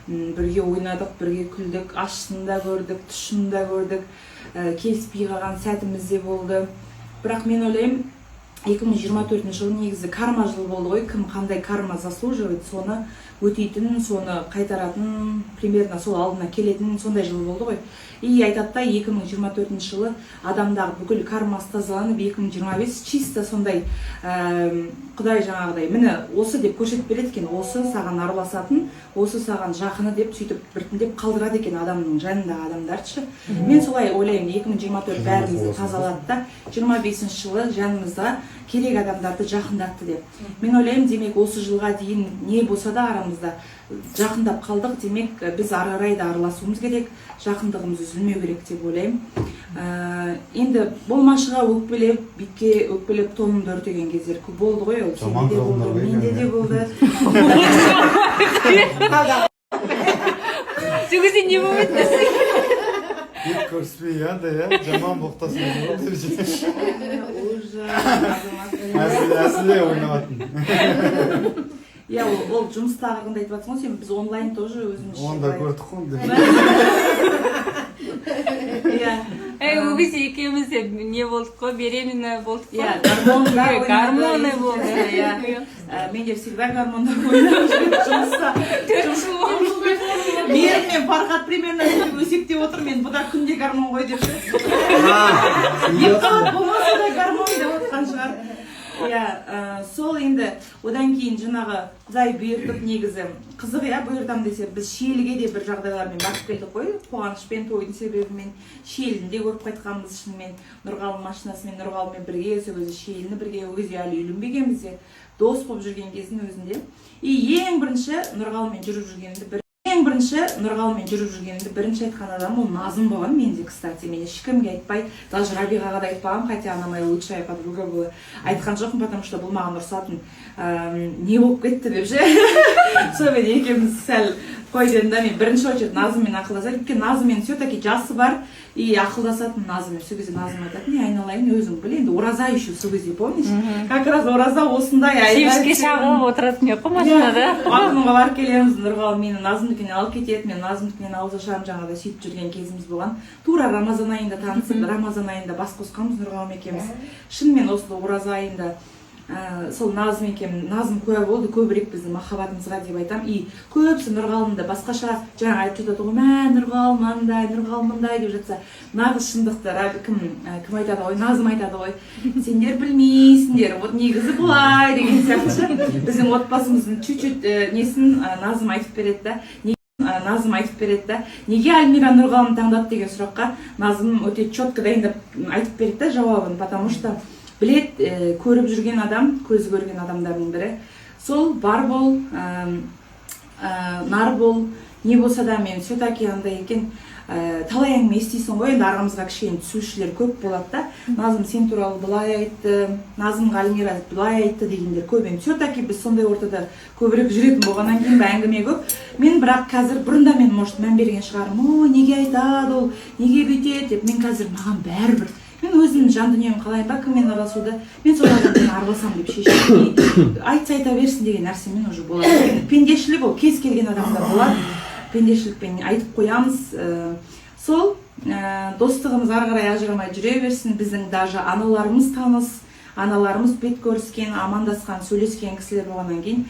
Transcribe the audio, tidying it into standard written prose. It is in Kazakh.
бірге ойнадық, бірге күлдік, ащысын да көрдік, тұщысын да көрдік, келіспей қалған сәтіміз де болды. Бірақ мен ойлаймын, 2024 жыл негізі карма жыл болды ғой, кім қандай карма заслуживает, соны өтейтін, соны қайтаратын, примерно сол алдына келетін сондай жыл болды ғой. И айтады да 2024 жылы адамдағы бүкіл кармасы тазаланып, 2025 чисто сондай Құдай жаңағыдай, міне осы деп көрсетіп береді екен, осы саған араласатын, осы саған жақыны деп сөйтіп біртіндеп қалдырады екен адамның жанындағы адамдарды. Мен солай ойлаймын, 2024 бәрімізді тазалады да, 25 жылы жанымызда керек адамдарды жақындатты деп. Мен ойлаймын, демек осы жылға дейін не болса да арамызда жақындап қалдық, демек біз ары қарай да араласуымыз керек, жақындығымыз үзілмеу керек деп ойлаймын. Енді болмашыға өкпелеп, битке өкпелеп тонымды өртеген кездер көп болды ғой, ол сенде де болды, менде де болды. Сөзі не болды? Бет көріспей, жаман боқтасын болды. Әсіле ойнаватын. Ол жұмыстағында айтып жатсың ғой, сен біз онлайн тоже өзіміз. Онда көрдік қой. Біз екеуміз не болдық қой, беременна болдық қой. Гормоны болды. Менде всегда гормондар ойнап жүреді жұмыста. Мен Фархат примерно өсектеп отыр, мен бұда күнде гормон ғой деп болмаса да гормон деп отқан шығар. Сол енді одан кейін жаңағы Құдай бұйыртып негізі қызық бұйыртам десе, біз Шиеліге де бір жағдайлармен барып келдік қой, қуанышпен, тойдың себебімен Шиелінде көріп қайтқанбыз шынымен, Нұрғалым машинасымен, Нұрғалыммен бірге, сол кезде Шиеліні бірге, ол кезде әлі үйленбегенбіз де, дос болып жүрген кездің өзінде. Ең бірінші Нұрғалыммен жүріп жүргенімді бірінші айтқан адам ол Назым болған, менде, кстати, мен ешкімге айтпай, даже Рабиғаға да айтпағам, хотя она моя лучшая подруга была. Айтқан жоқпын, потому что бұл маған ұрсатын не болып кетті деп ше. Сонымен екеуміз сәл қойден да, мен бірінші очередь Назыммен ақылдасады, өйткені Назыммен все-таки жасы бар, и ақылдасатын Назыммен. Сол кезде Назым айтады, не айналайын, өзің біл, енді ораза еще сол кезде, помнишь? Как раз ораза осындай Севішке шағылып отыратын ек қой машинада. Ағымға барып келеміз, Нұрғалым мені Назымдікінен алып кетеді, мен Назымдікінен ауыз ашамын, жаңағыда сөйтіп жүрген кезіміз болған. Тура Рамазан айында танысып, Рамазан айында бас қосқанбыз Нұрғалым екеуміз. Шынымен осы ораза айында сол Назым екем, Назым куә болды көбірек біздің махаббатымызға деп айтам. И көбісі Нұрғалымды басқаша жаңа айтып жатады ғой, мә Нұрғалым андай, Нұрғалым мындай деп жатса, нағыз шындықты кім айтады ғой, Назым айтады ғой, сендер білмейсіңдер, вот негізі бұлай деген сияқты. Біздің отбасымыздың чуть-чуть несін Назым айтып береді да. Неге Альмира Нұрғалым таңдады деген сұраққа Назым өте четко дайындап айтып береді да жауабын, потому что білет, көріп жүрген адам, көзі көрген адамдардың бірі. Сол бар бол, нар бол, не болса да мен все-таки андай екен, талай әңгіме естисің ғой, енді арамызға кішкене түсушілер көп болады да. Назым сен туралы былай айтты, Назым Альмира былай айтты дегендер көп. Енді все-таки біз сондай ортада көбірек жүретін болғаннан кейін әңгіме көп. Мен бірақ қазір бұрында мен может мән берген шығармын, неге айтады ол, неге бүйтеді деп, мен қазір маған бәрібір. Мен өзімнің жан дүниемін қалайын ба, кіммен араласуды, мен сол адаммен араласам деп шешемін. Айтса айта берсін деген нәрсемен уже болады. Пендешілік ол кез келген адамда болады. Пендешілікпен айтып қоямыз. Сол достығымыз ары қарай ажырамай жүре берсін. Біздің даже аналарымыз таныс, аналарымыз бет көріскен, амандасқан, сөйлескен кісілер болғаннан кейін